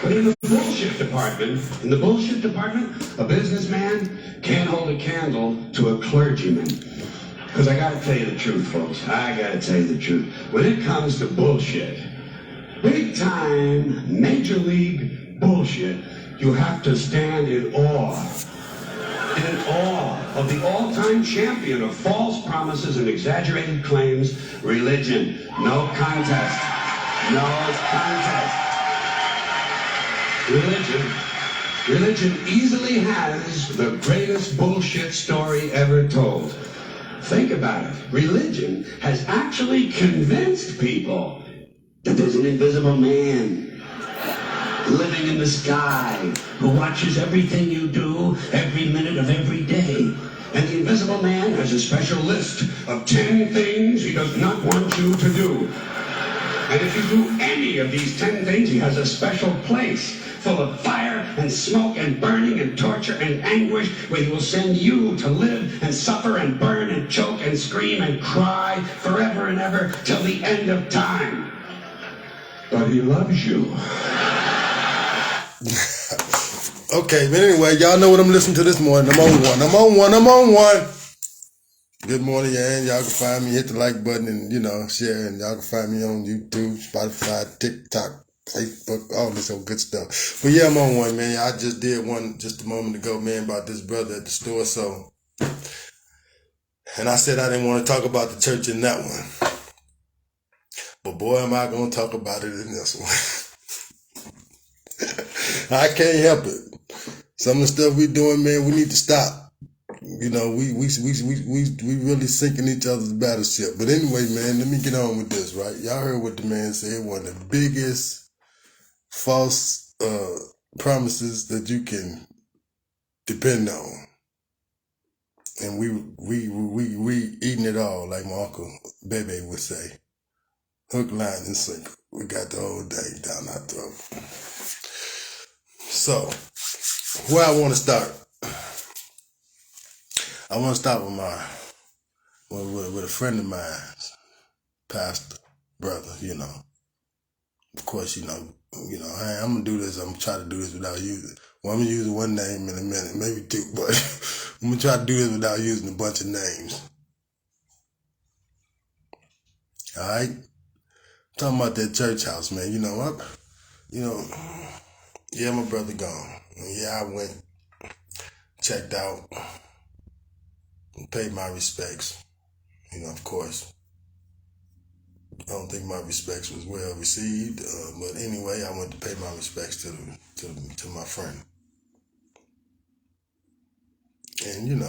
But in the bullshit department, a businessman can't hold a candle to a clergyman. Because I gotta tell you the truth, folks. I gotta tell you the truth. When it comes to bullshit, big time, major league bullshit, you have to stand in awe of the all-time champion of false promises and exaggerated claims, religion. No contest. No contest. Religion easily has the greatest bullshit story ever told. Think about it. Religion has actually convinced people that there's an invisible man living in the sky who watches everything you do every minute of every day. And the invisible man has a special list of 10 things he does not want you to do. And if you do any of these 10 things, he has a special place full of fire and smoke and burning and torture and anguish where he will send you to live and suffer and burn and choke and scream and cry forever and ever till the end of time. But he loves you. Okay, but anyway, y'all know what I'm listening to this morning. I'm on one. Good morning, and y'all can find me, hit the like button and, share, and y'all can find me on YouTube, Spotify, TikTok, Facebook, all this old good stuff. But yeah, I'm on one, man. I just did one just a moment ago, man, about this brother at the store, and I said I didn't want to talk about the church in that one. But boy, am I going to talk about it in this one. I can't help it. Some of the stuff we doing, man, we need to stop. We really sinking each other's battleship. But anyway, man, let me get on with this, right? Y'all heard what the man said. One of the biggest false promises that you can depend on. And we eating it all, like my uncle Bebe would say. Hook, line, and sinker. We got the whole thing down our throat. So, where I want to start? I want to start with a friend of mine, pastor, brother, Of course, I'm going to do this. I'm going to try to do this without using. Well, I'm going to use one name in a minute, maybe two, but I'm going to try to do this without using a bunch of names. All right? Talking about that church house, man. Yeah, my brother gone. And yeah, I went, checked out, and paid my respects. Of course. I don't think my respects was well received, but anyway, I went to pay my respects to my friend. And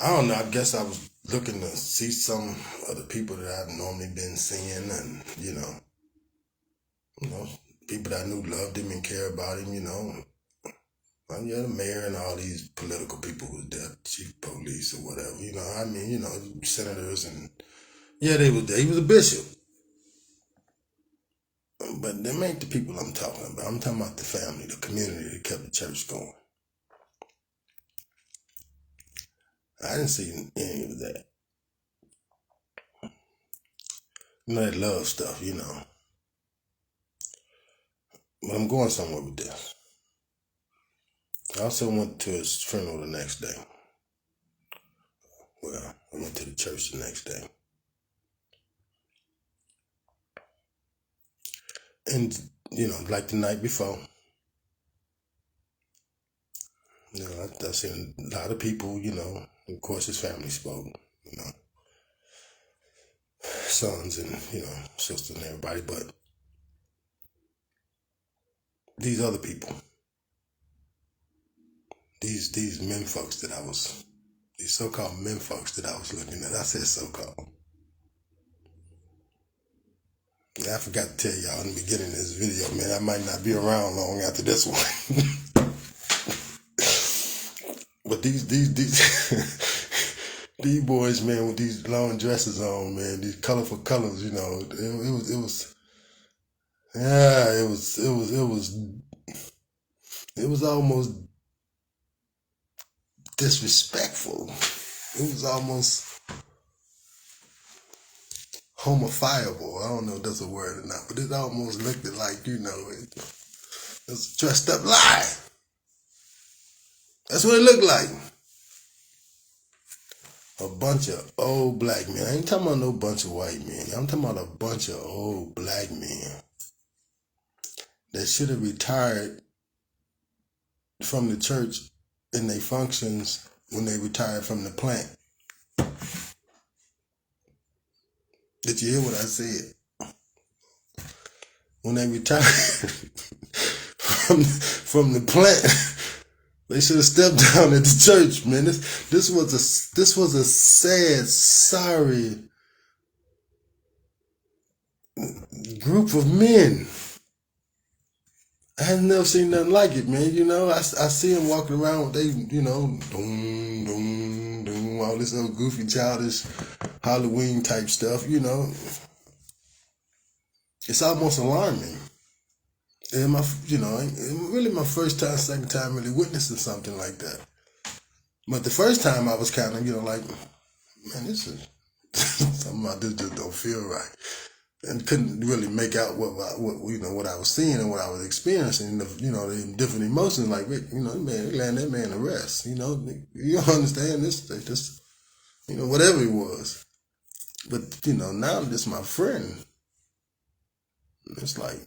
I don't know. I guess I was looking to see some of the people that I've normally been seeing, and people that I knew loved him and cared about him. Yeah, the mayor and all these political people was there, chief of police or whatever. Senators and yeah, they was there. He was a bishop. But them ain't the people I'm talking about. I'm talking about the family, the community that kept the church going. I didn't see any of that. That love stuff, But I'm going somewhere with this. I also went to his funeral the next day. Well, I went to the church the next day. And, like the night before, I seen a lot of people, of course his family spoke, sons and, sisters and everybody, but these other people, these men folks these so-called men folks that I was looking at, I said so-called. I forgot to tell y'all in the beginning of this video, man, I might not be around long after this one. But these these boys, man, with these long dresses on, man, these colorful colors, it was almost disrespectful. It was almost homofiable. I don't know if that's a word or not, but it almost looked like, it's a dressed up lie. That's what it looked like. A bunch of old black men. I ain't talking about no bunch of white men. I'm talking about a bunch of old black men that should have retired from the church in their functions when they retired from the plant. Did you hear what I said? When they retired from the plant, they should have stepped down at the church, man. This was a sad, sorry group of men. I had never seen nothing like it, man. I see them walking around with doom, all this little goofy, childish Halloween type stuff, It's almost alarming. And really my first time, second time really witnessing something like that. But the first time I was kind of, like, man, this is something about this just don't feel right. And couldn't really make out what I was seeing and what I was experiencing, the different emotions, like, man, they laying that man to rest, you don't understand this, whatever it was. But, now this my friend. It's like,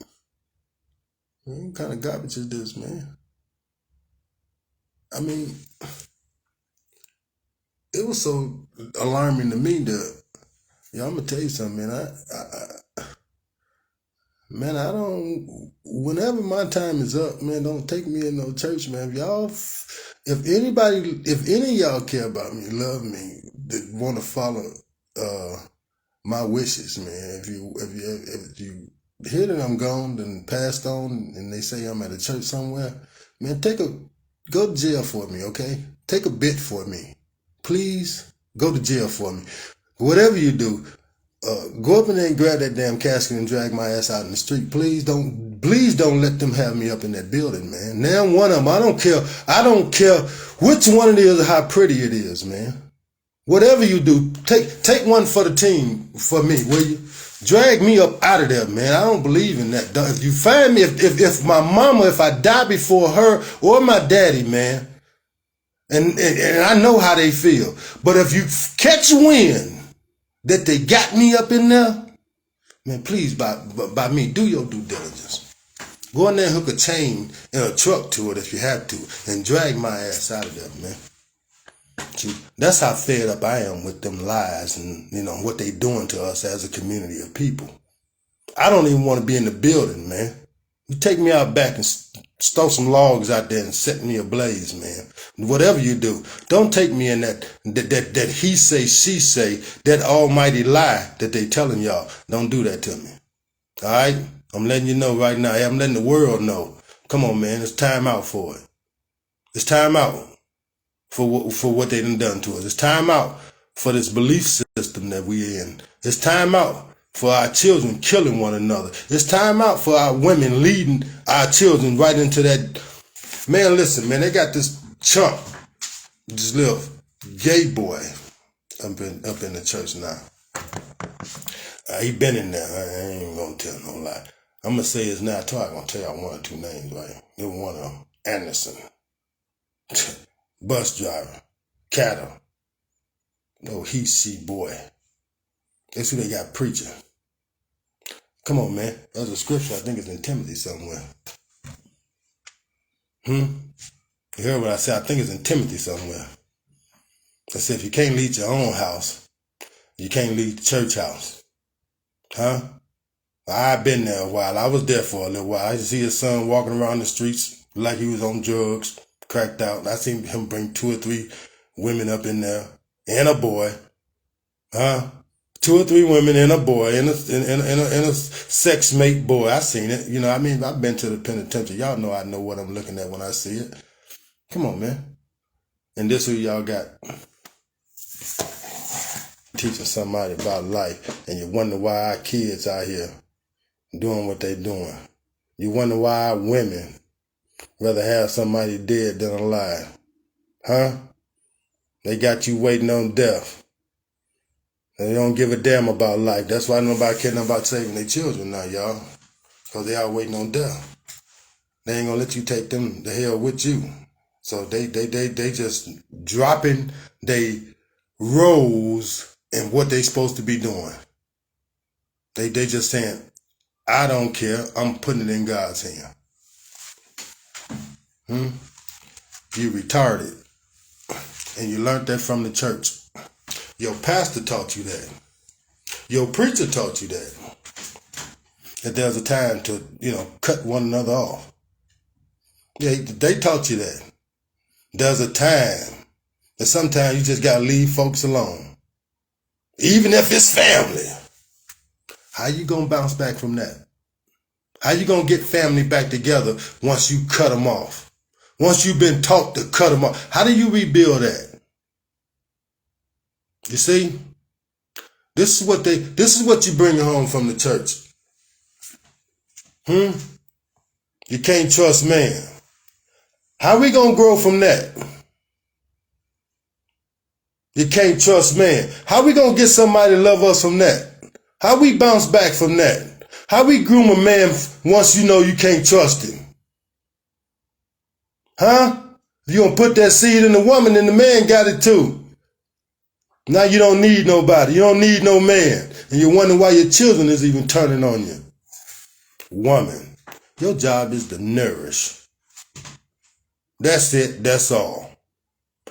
man, what kind of garbage is this, man? I mean, it was so alarming to me that, I'm gonna tell you something, man. Whenever my time is up, man, don't take me in no church, man. If any of y'all care about me, love me, that want to follow my wishes, man. If you hear that I'm gone and passed on, and they say I'm at a church somewhere, man, go to jail for me, okay? Take a bit for me, please. Go to jail for me. Whatever you do. Go up in there and grab that damn casket and drag my ass out in the street. Please don't let them have me up in that building, man. Now one of them, I don't care which one it is or how pretty it is, man. Whatever you do, take one for the team for me, will you? Drag me up out of there, man. I don't believe in that. If you find me, if my mama, if I die before her or my daddy, man, and I know how they feel, but if you catch wind that they got me up in there, man, please, by me, do your due diligence. Go in there and hook a chain and a truck to it if you have to, and drag my ass out of there, man. See, that's how fed up I am with them lies and, what they doing to us as a community of people. I don't even want to be in the building, man. You take me out back and throw some logs out there and set me ablaze, man. Whatever you do, don't take me in that he say, she say, that almighty lie that they telling y'all. Don't do that to me. All right? I'm letting you know right now. I'm letting the world know. Come on, man. It's time out for it. It's time out for what they done to us. It's time out for this belief system that we in. It's time out for our children killing one another. It's time out for our women leading our children right into that. Man, listen, man, they got this chump, this little gay boy up in the church now. He been in there. I ain't gonna tell no lie. I'm gonna say his now. I'm gonna tell y'all one or two names, right? It was one of them. Anderson. Bus driver. Cattle. No, she boy. That's who they got preaching. Come on, man. There's a scripture, I think it's in Timothy somewhere. You heard what I said? I think it's in Timothy somewhere. I said, if you can't lead your own house, you can't lead the church house. Huh? I've been there a while. I was there for a little while. I used to see his son walking around the streets like he was on drugs, cracked out. I seen him bring 2 or 3 women up in there and a boy. Huh? 2 or 3 women and a boy and a sex mate boy. I seen it. I've been to the penitentiary. Y'all know I know what I'm looking at when I see it. Come on, man. And this who y'all got teaching somebody about life. And you wonder why our kids out here doing what they doing. You wonder why our women rather have somebody dead than alive. Huh? They got you waiting on death. They don't give a damn about life. That's why nobody cares about saving their children now, y'all. Because they are waiting on death. They ain't gonna let you take them to hell with you. So they just dropping they roles in what they supposed to be doing. They just saying, I don't care. I'm putting it in God's hand. You retarded. And you learned that from the church. Your pastor taught you that. Your preacher taught you that. That there's a time to, cut one another off. Yeah, they taught you that. There's a time that sometimes you just gotta leave folks alone. Even if it's family. How you gonna bounce back from that? How you gonna get family back together once you cut them off? Once you've been taught to cut them off, how do you rebuild that? You see? This is what you bring home from the church. You can't trust man. How we gonna grow from that? You can't trust man. How we gonna get somebody to love us from that? How we bounce back from that? How we groom a man once you know you can't trust him? You gonna put that seed in the woman and the man got it too. Now you don't need nobody. You don't need no man. And you're wondering why your children is even turning on you. Woman, your job is to nourish. That's it. That's all.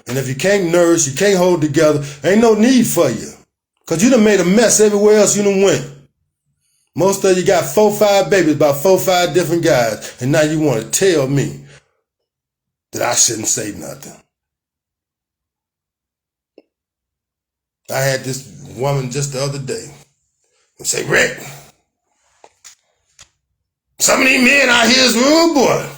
And if you can't nourish, you can't hold together, ain't no need for you. Because you done made a mess everywhere else you done went. Most of you got 4 or 5 babies, about 4 or 5 different guys. And now you want to tell me that I shouldn't say nothing. I had this woman just the other day say, Rick, some of these men out here is rude, boy.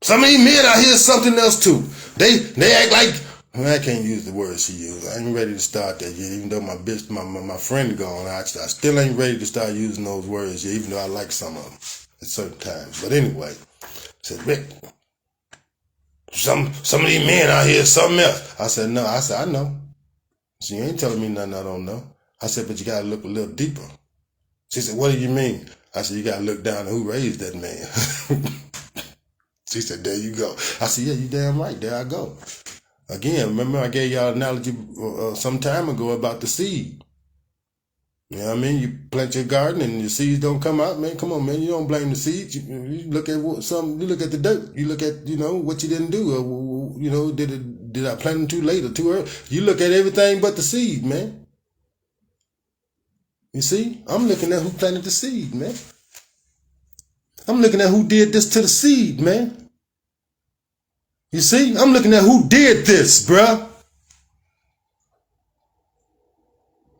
Some of these men out here is something else too. They act like, I can't use the words she used. I ain't ready to start that yet, even though my friend gone. I still ain't ready to start using those words yet, even though I like some of them at certain times. But anyway, I said, Rick, some of these men out here is something else. I said, no. I said, I know. She ain't telling me nothing I don't know. I said, but you got to look a little deeper. She said, what do you mean? I said, you got to look down at who raised that man. She said, there you go. I said, yeah, you damn right. There I go. Again, remember I gave y'all an analogy some time ago about the seed. You know what I mean? You plant your garden and your seeds don't come out, man. Come on, man. You don't blame the seeds. You look at you look at the dirt. You look at, what you didn't do. Did I plant them too late or too early? You look at everything but the seed, man. You see? I'm looking at who planted the seed, man. I'm looking at who did this to the seed, man. You see? I'm looking at who did this, bruh.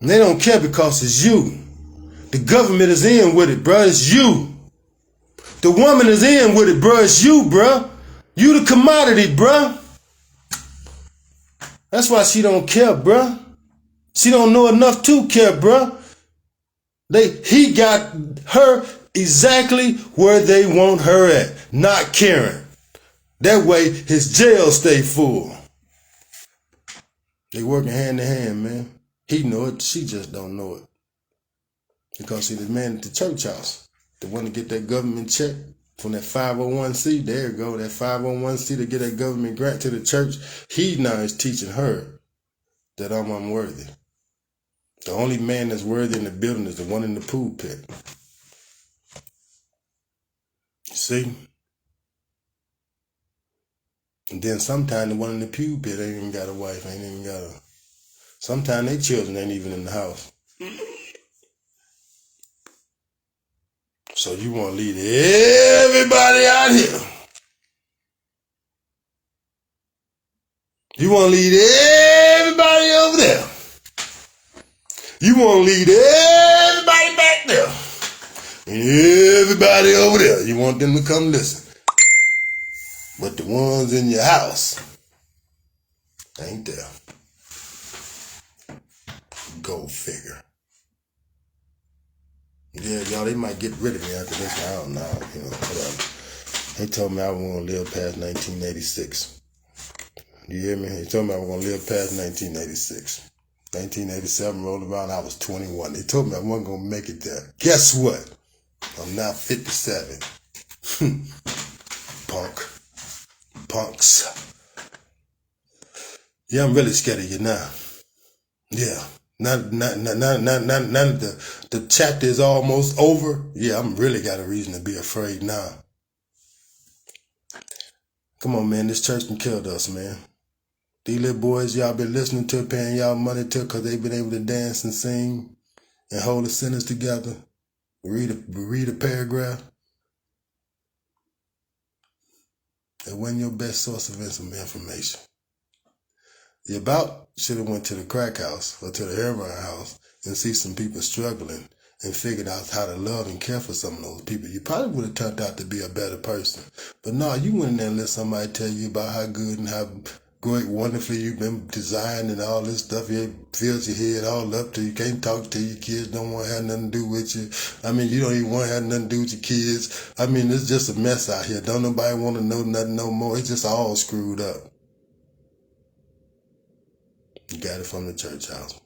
And they don't care because it's you. The government is in with it, bruh. It's you. The woman is in with it, bruh. It's you, bruh. You the commodity, bruh. That's why she don't care, bruh. She don't know enough to care, bruh. He got her exactly where they want her at, not caring. That way his jail stay full. They working hand in hand, man. He know it, she just don't know it. Because see, the man at the church house, the one to get that government check from that 501c, there you go, that 501c to get that government grant to the church, he now is teaching her that I'm unworthy. The only man that's worthy in the building is the one in the pool pit. You see? And then sometimes the one in the pew pit ain't even got a wife, ain't even got a... Sometimes their children ain't even in the house. So you want to lead everybody out here. You want to lead everybody over there. You want to lead everybody back there. And everybody over there. You want them to come listen. But the ones in your house ain't there. Go figure. Yeah, y'all, they might get rid of me after this. I don't know. Whatever. They told me I was going to live past 1986. You hear me? They told me I was going to live past 1986. 1987 rolled around, I was 21. They told me I wasn't going to make it there. Guess what? I'm now 57. Punks. Yeah, I'm really scared of you now. Yeah. Now the chapter is almost over. Yeah, I'm really got a reason to be afraid now. Come on, man. This church done killed us, man. These little boys y'all been listening to, paying y'all money to, because they been able to dance and sing and hold the sentence together. Read a paragraph. It wasn't your best source of information. You about should have went to the crack house or to the heroin house and see some people struggling and figured out how to love and care for some of those people. You probably would have turned out to be a better person. But no, you went in there and let somebody tell you about how good and how great, wonderfully you've been designed and all this stuff. It fills your head all up till you can't talk to your kids, don't want to have nothing to do with you. I mean, you don't even want to have nothing to do with your kids. I mean, it's just a mess out here. Don't nobody want to know nothing no more. It's just all screwed up. You got it from the church house.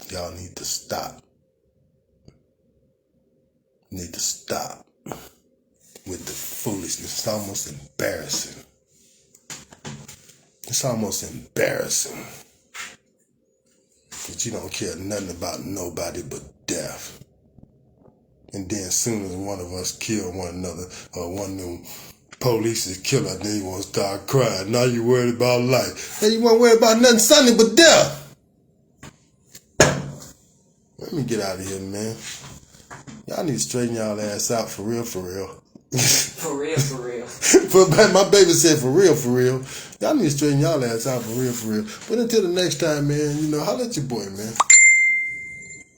Y'all need to stop. Need to stop with the foolishness. It's almost embarrassing. It's almost embarrassing that you don't care nothing about nobody but death. And then as soon as one of us kill one another, or one of them police is killer, then you want to start crying. Now you worried about life. Hey, you won't worry about nothing Sunday but death. Let me get out of here, man. Y'all need to straighten y'all ass out for real, for real. For real, for real. My baby said for real, for real. Y'all need to straighten y'all ass out for real, for real. But until the next time, man, holla at your boy, man.